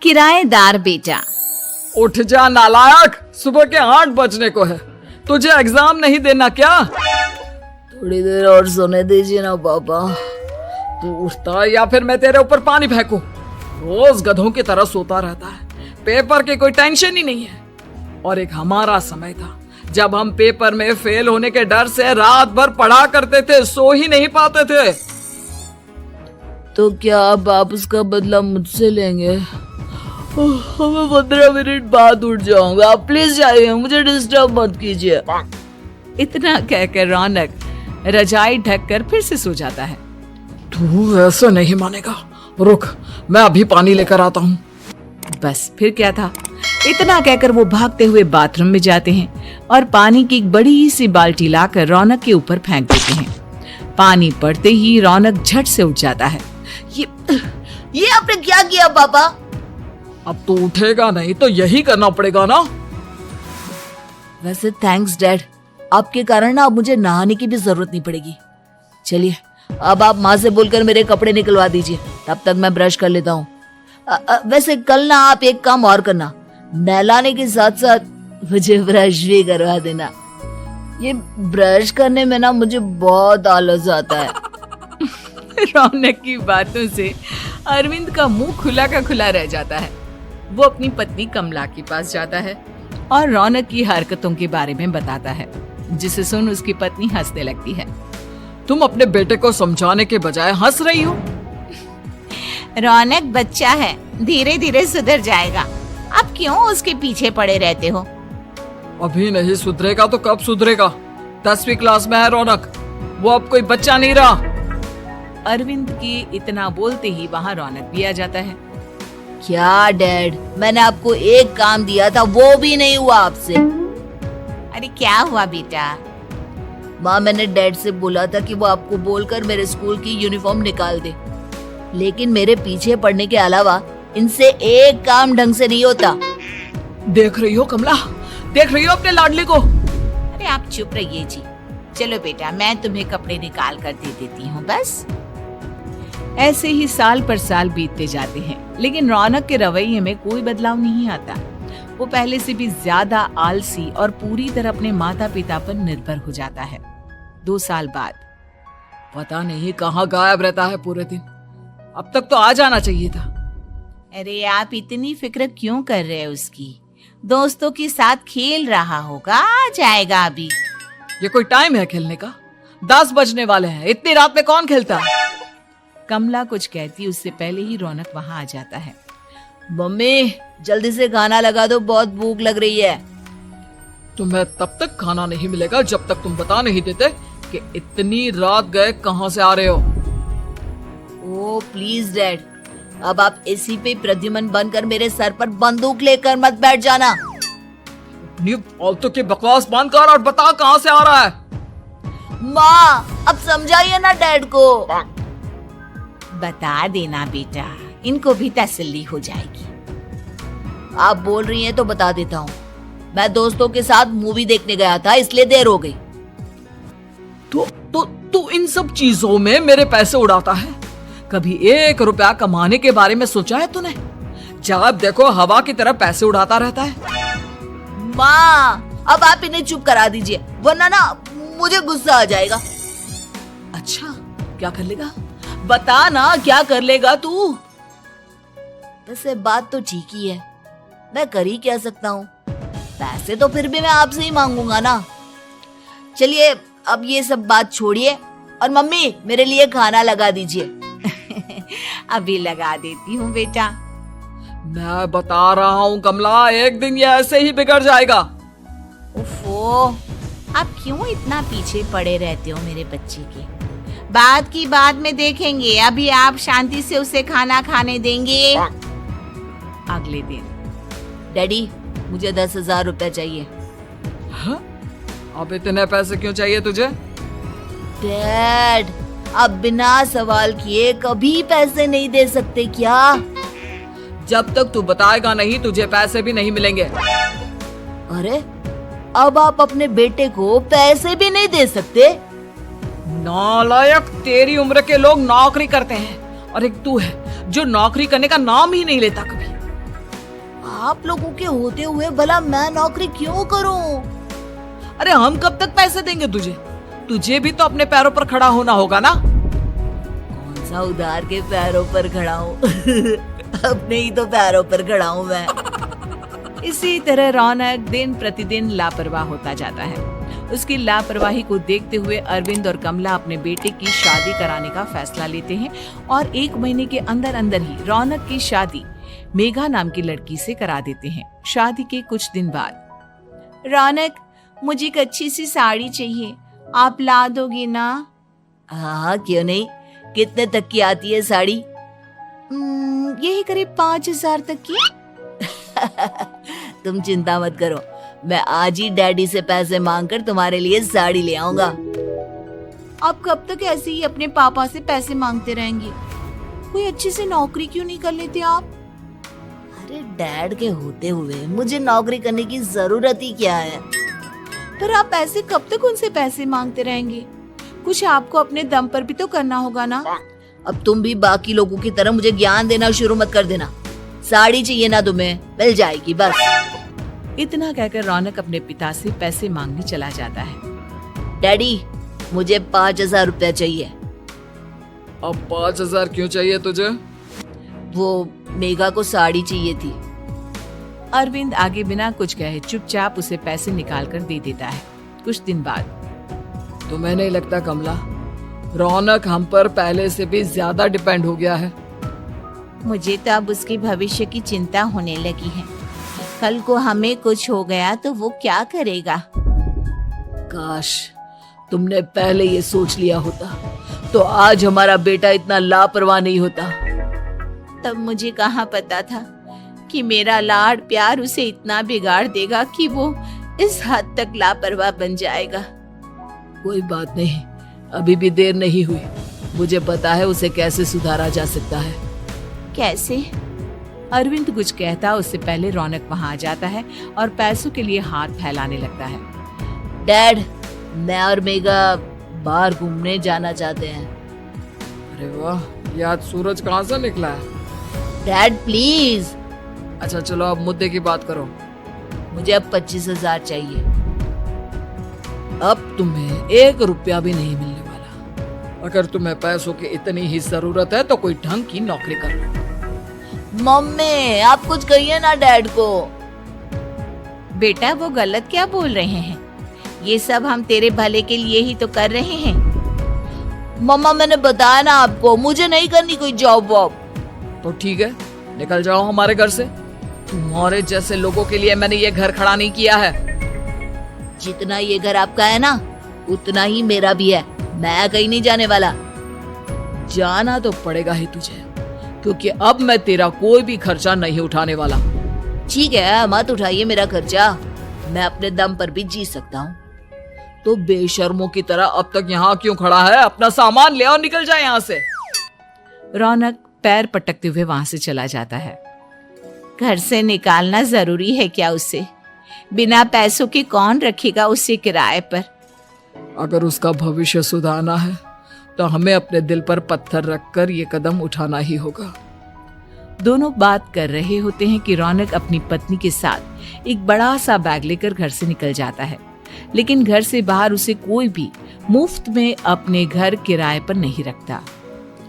किराएदार बेटा। उठ जा नालायक, सुबह के 8 बजने को है। तुझे एग्जाम नहीं देना क्या? थोड़ी देर और सोने दीजिए ना पापा। तू उठता या फिर मैं तेरे ऊपर पानी फेंकूं? रोज गधों की तरह सोता रहता है, पेपर की कोई टेंशन ही नहीं है। और एक हमारा समय था जब हम पेपर में फेल होने के डर से रात भर पढ़ा करते थे, सो ही नहीं पाते थे। तो क्या अब आप उसका बदला मुझसे लेंगे? मैं 15 मिनट बाद उठ जाऊंगा, आप प्लीज जाइए, मुझे डिस्टर्ब मत कीजिए। इतना कहकर रौनक रजाई ढककर फिर से सो जाता है। तू ऐसे नहीं मानेगा, रुक मैं अभी पानी लेकर आता हूँ। बस फिर क्या था, इतना कहकर वो भागते हुए बाथरूम में जाते हैं और पानी की एक बड़ी सी बाल्टी लाकर रौनक के ऊपर फेंक देते हैं। पानी पड़ते ही रौनक झट से उठ जाता है। ये आपने क्या किया पापा? अब तो उठेगा नहीं तो यही करना पड़ेगा ना। वैसे थैंक्स डैड, आपके कारण ना अब मुझे नहाने की भी जरूरत नहीं पड़ेगी। चलिए अब आप माँ से बोलकर मेरे कपड़े निकलवा दीजिए, तब तक मैं ब्रश कर लेता हूँ। वैसे कल ना आप एक काम और करना, नहलाने के साथ साथ मुझे ब्रश भी करवा देना। ये ब्रश करने में ना मुझे बहुत आलस आता है। रौनक की बातों से अरविंद का मुंह खुला का खुला रह जाता है। वो अपनी पत्नी कमला के पास जाता है और रौनक की हरकतों के बारे में बताता है, जिसे सुन उसकी पत्नी हंसने लगती है। तुम अपने बेटे को समझाने के बजाय हंस रही हो। रौनक बच्चा है, धीरे धीरे सुधर जाएगा। आप क्यों उसके पीछे पड़े रहते हो? अभी नहीं सुधरेगा तो कब सुधरेगा? 10वीं क्लास में है रौनक, वो अब कोई बच्चा नहीं रहा। अरविंद की इतना बोलते ही वहाँ रौनक भी आ जाता है। क्या डैड, मैंने आपको एक काम दिया था, वो भी नहीं हुआ आपसे। अरे क्या हुआ बेटा? माँ, मैंने डैड से बोला था कि वो आपको बोलकर मेरे स्कूल की यूनिफॉर्म निकाल दे, लेकिन मेरे पीछे पड़ने के अलावा इनसे एक काम ढंग से नहीं होता। देख रही हो कमला, देख रही हो अपने लाडले को? अरे आप चुप रहिए जी। चलो बेटा, मैं तुम्हें कपड़े निकाल कर दे देती हूँ बस। ऐसे ही साल पर साल बीतते जाते हैं, लेकिन रौनक के रवैये में कोई बदलाव नहीं आता। वो पहले से भी ज्यादा आलसी और पूरी तरह अपने माता पिता पर निर्भर हो जाता है। 2 साल बाद पता नहीं कहाँ गायब रहता है पूरे दिन, अब तक तो आ जाना चाहिए था। अरे आप इतनी फिक्र क्यों कर रहे हैं उसकी? दोस्तों के साथ खेल रहा होगा, आ जाएगा अभी। ये कोई टाइम है खेलने का? 10 बजने वाले हैं, इतनी रात में कौन खेलता है? कमला कुछ कहती उससे पहले ही रौनक वहाँ आ जाता है। मम्मी जल्दी से खाना लगा दो, बहुत भूख लग रही है। तुम्हें तब तक खाना नहीं मिलेगा जब तक तुम बता नहीं देते कि इतनी रात गए कहाँ से आ रहे हो। ओह प्लीज डैड, अब आप एसी पे प्रद्युमन बनकर मेरे सर पर बंदूक लेकर मत बैठ जाना। अपनी फालतू की बकवास बंद कर और बता कहाँ से आ रहा है। माँ अब समझाइए ना डैड को। बता देना बेटा, इनको भी तसल्ली हो जाएगी। आप बोल रही हैं तो बता देता हूँ। मैं दोस्तों के साथ मूवी देखने गया था, इसलिए देर हो गई। तो इन सब चीजों में मेरे पैसे उड़ाता है। कभी 1 रुपया कमाने के बारे में सोचा है तूने? जब देखो हवा की तरह पैसे उड़ाता रहता है। माँ अब आप इन्हें चुप करा दीजिए, वरना ना मुझे गुस्सा आ जाएगा। अच्छा क्या कर लेगा? बता ना क्या कर लेगा तू? वैसे बात तो ठीक ही है, मैं कर ही क्या सकता हूँ। पैसे तो फिर भी मैं आपसे ही मांगूंगा ना। चलिए अब ये सब बात छोड़िए और मम्मी मेरे लिए खाना लगा दीजिए। अभी लगा देती हूँ बेटा। मैं बता रहा हूँ कमला, एक दिन ये ऐसे ही बिगड़ जाएगा। ओफो, आप क्यों इतना पीछे पड़े रहते हो मेरे बच्चे के? बात की बाद में देखेंगे, अभी आप शांति से उसे खाना खाने देंगे। अगले दिन डैडी मुझे 10,000 रुपए चाहिए। हाँ? अब इतने पैसे क्यों चाहिए तुझे? डैड अब बिना सवाल किए कभी पैसे नहीं दे सकते क्या? जब तक तू बताएगा नहीं तुझे पैसे भी नहीं मिलेंगे। अरे अब आप अपने बेटे को पैसे भी नहीं दे सकते? नालायक, तेरी उम्र के लोग नौकरी करते हैं और एक तू है जो नौकरी करने का नाम ही नहीं लेता कभी। आप लोगों के होते हुए भला मैं नौकरी क्यों करूं? अरे हम कब तक पैसे देंगे तुझे? तुझे भी तो अपने पैरों पर खड़ा होना होगा ना। कौन सा उधार के पैरों पर खड़ा हूँ? अपने ही तो पैरों पर खड़ा हूँ मैं। इसी तरह रौनक दिन प्रतिदिन लापरवाह होता जाता है। उसकी लापरवाही को देखते हुए अरविंद और कमला अपने बेटे की शादी कराने का फैसला लेते हैं और 1 महीने के अंदर अंदर ही रौनक की शादी मेघा नाम की लड़की से करा देते हैं। शादी के कुछ दिन बाद, रौनक, मुझे एक अच्छी सी साड़ी चाहिए, आप ला दोगे ना? हाँ, क्यों नहीं। कितने तक की आती है साड़ी? यही करीब 5,000 तक की। तुम चिंता मत करो, मैं आज ही डैडी से पैसे मांगकर तुम्हारे लिए साड़ी ले आऊंगा। आप कब तक ऐसे ही अपने पापा से पैसे मांगते रहेंगे? कोई अच्छी सी नौकरी क्यों नहीं कर लेते आप? अरे डैड के होते हुए मुझे नौकरी करने की जरूरत ही क्या है? पर आप ऐसे कब तक उनसे पैसे मांगते रहेंगे? कुछ आपको अपने दम पर भी तो करना होगा ना। अब तुम भी बाकी लोगों की तरह मुझे ज्ञान देना शुरू मत कर देना। साड़ी चाहिए ना तुम्हें, मिल जाएगी बस। इतना कहकर रौनक अपने पिता से पैसे मांगने चला जाता है। डैडी, मुझे 5,000 रुपया चाहिए। अब 5,000 क्यों चाहिए तुझे? वो मेघा को साड़ी चाहिए थी। अरविंद आगे बिना कुछ कहे चुपचाप उसे पैसे निकाल कर दे देता है। कुछ दिन बाद, तुम्हें नहीं लगता कमला, रौनक हम पर पहले से भी ज्यादा डिपेंड हो गया है? मुझे तो अब उसके भविष्य की चिंता होने लगी है। कल को हमें कुछ हो गया तो वो क्या करेगा? काश तुमने पहले ये सोच लिया होता तो आज हमारा बेटा इतना लापरवाह नहीं होता। तब मुझे कहाँ पता था कि मेरा लाड प्यार उसे इतना बिगाड़ देगा कि वो इस हद तक लापरवाह बन जाएगा। कोई बात नहीं, अभी भी देर नहीं हुई। मुझे पता है उसे कैसे सुधारा जा सकता है। कैसे? अरविंद कुछ कहता उससे पहले रौनक वहां आ जाता है और पैसों के लिए हाथ फैलाने लगता है। डैड, मैं और मेघा बाहर घूमने जाना चाहते हैं। अरे वाह, ये आज सूरज कहाँ से निकला है? Dad please. अच्छा चलो अब मुद्दे की बात करो। मुझे अब 25,000 चाहिए। अब तुम्हें 1 रुपया भी नहीं मिलने वाला। अगर तुम्हें पैसों की इतनी ही जरूरत है तो कोई ढंग की नौकरी कर लो। मम्मी, आप कुछ कहिए ना डैड को। बेटा, वो गलत क्या बोल रहे हैं? ये सब हम तेरे भले के लिए ही तो कर रहे हैं। मम्मा, मैंने बताया ना आपको, मुझे नहीं करनी कोई जॉब वॉब। तो ठीक है, निकल जाओ हमारे घर से। तुम्हारे जैसे लोगों के लिए मैंने ये घर खड़ा नहीं किया है। जितना ये घर आपका है ना, उतना ही मेरा भी है। मैं कहीं नहीं जाने वाला। जाना तो पड़ेगा ही तुझे, क्योंकि अब मैं तेरा कोई भी खर्चा नहीं उठाने वाला। ठीक है, मत उठाइए मेरा खर्चा, मैं अपने दम पर भी जी सकता हूँ। तो बेशर्मों की तरह अब तक यहाँ क्यों खड़ा है? अपना सामान ले और निकल जाए यहाँ से। रौनक पैर पटकते हुए वहां से चला जाता है। घर से निकालना जरूरी है क्या उसे? बिना पैसों के कौन रखेगा उसे किराए पर? अगर उसका भविष्य सुधारना है तो हमें अपने दिल पर पत्थर रखकर ये कदम उठाना ही होगा। दोनों बात कर रहे होते हैं कि रौनक अपनी पत्नी के साथ एक बड़ा सा बैग लेकर घर से निकल जाता है, लेकिन घर से बाहर उसे कोई भी मुफ्त में अपने घर किराए पर नहीं रखता।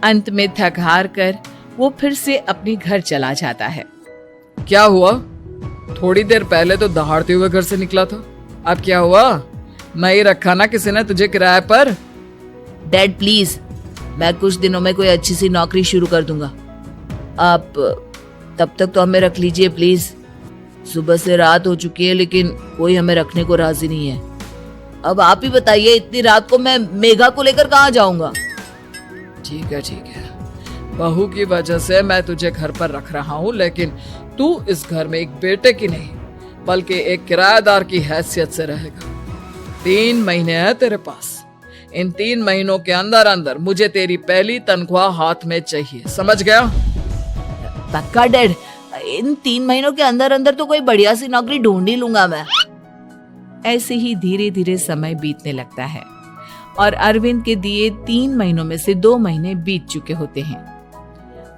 अंत में थक हार कर वो फिर से अपने घर चला जाता है। क्या हुआ? थोड़ी देर पहले तो दहाड़ते हुए घर से निकला था, अब क्या हुआ? मैं ही रखा ना किसी ने तुझे किराए पर? डैड प्लीज, मैं कुछ दिनों में कोई अच्छी सी नौकरी शुरू कर दूंगा। आप तब तक तो हमें रख लीजिए प्लीज। सुबह से रात हो चुकी है लेकिन कोई हमें रखने को राजी नहीं है। अब आप ही बताइए, इतनी रात को मैं मेघा को लेकर कहाँ जाऊंगा? ठीक है, बहू की वजह से मैं तुझे घर पर रख रहा हूँ, लेकिन तू इस घर में एक बेटे की नहीं बल्कि एक किराएदार की हैसियत से रहेगा। 3 महीने है तेरे पास। इन 3 महीनों के अंदर अंदर मुझे तेरी पहली तनख्वाह हाथ में चाहिए, समझ गया? पक्का डैड, इन 3 महीनों के अंदर अंदर तो कोई बढ़िया सी नौकरी ढूंढ ही लूंगा मैं। ऐसे ही धीरे धीरे समय बीतने लगता है और अरविंद के दिए 3 महीनों में से 2 महीने बीत चुके होते हैं।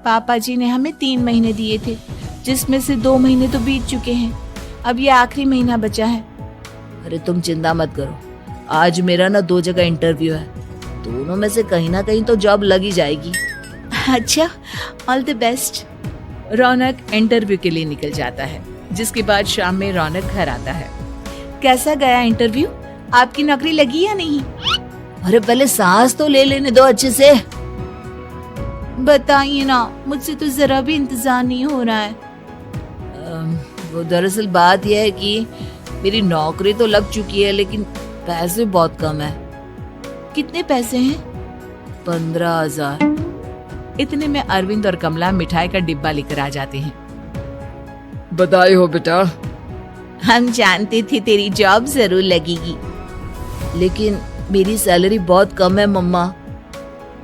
पापा जी ने हमें 3 महीने दिए थे, जिसमें से 2 महीने तो बीत चुके हैं। अब ये आखिरी महीना बचा है। अरे तुम चिंता मत करो, आज मेरा ना 2 जगह इंटरव्यू है, दोनों में से कहीं ना कहीं तो जॉब लगी जाएगी। अच्छा, all the best. Raunak interview के लिए निकल जाता है, जिसके बाद शाम में रौनक घर आता है। कैसा गया इंटरव्यू? आपकी नौकरी लगी या नहीं? अरे पहले सांस तो ले लेने दो अच्छे से। बताइए ना, मुझसे तो जरा भी इंतजार नहीं हो रहा है। वो दरअसल बात यह है कि मेरी नौकरी तो लग चुकी है, लेकिन पैसे बहुत कम है। कितने पैसे हैं? 15,000। इतने में अरविंद और कमला मिठाई का डिब्बा लेकर आ जाते हैं। बधाई हो बेटा। हम जानते थे तेरी जॉब जरूर लगेगी। लेकिन मेरी सैलरी बहुत कम है मम्मा।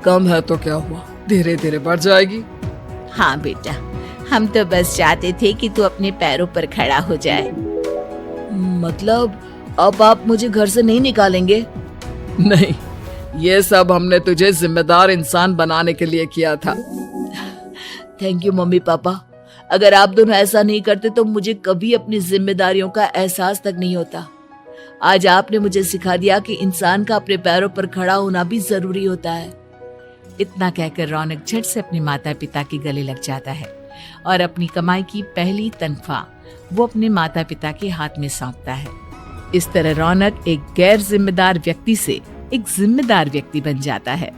कम है तो क्या हुआ, धीरे धीरे बढ़ जाएगी। हाँ बेटा, हम तो बस चाहते थे कि तू अपने पैरों पर खड़ा हो जाए। मतलब अब आप मुझे घर से नहीं निकालेंगे? नहीं, ये सब हमने तुझे जिम्मेदार इंसान बनाने के लिए किया था। Thank you mummy papa. अगर आप दोनों ऐसा नहीं करते तो मुझे कभी अपनी जिम्मेदारियों का एहसास तक नहीं होता। आज आपने मुझे सिखा दिया कि इंसान का अपने पैरों पर खड़ा होना भी जरूरी होता है। इतना कहकर रौनक झट से अपने माता पिता के गले लग जाता है और अपनी कमाई की पहली तनख्वाह वो अपने माता पिता के हाथ में सौंपता है। इस तरह रौनक एक गैर जिम्मेदार व्यक्ति से एक जिम्मेदार व्यक्ति बन जाता है।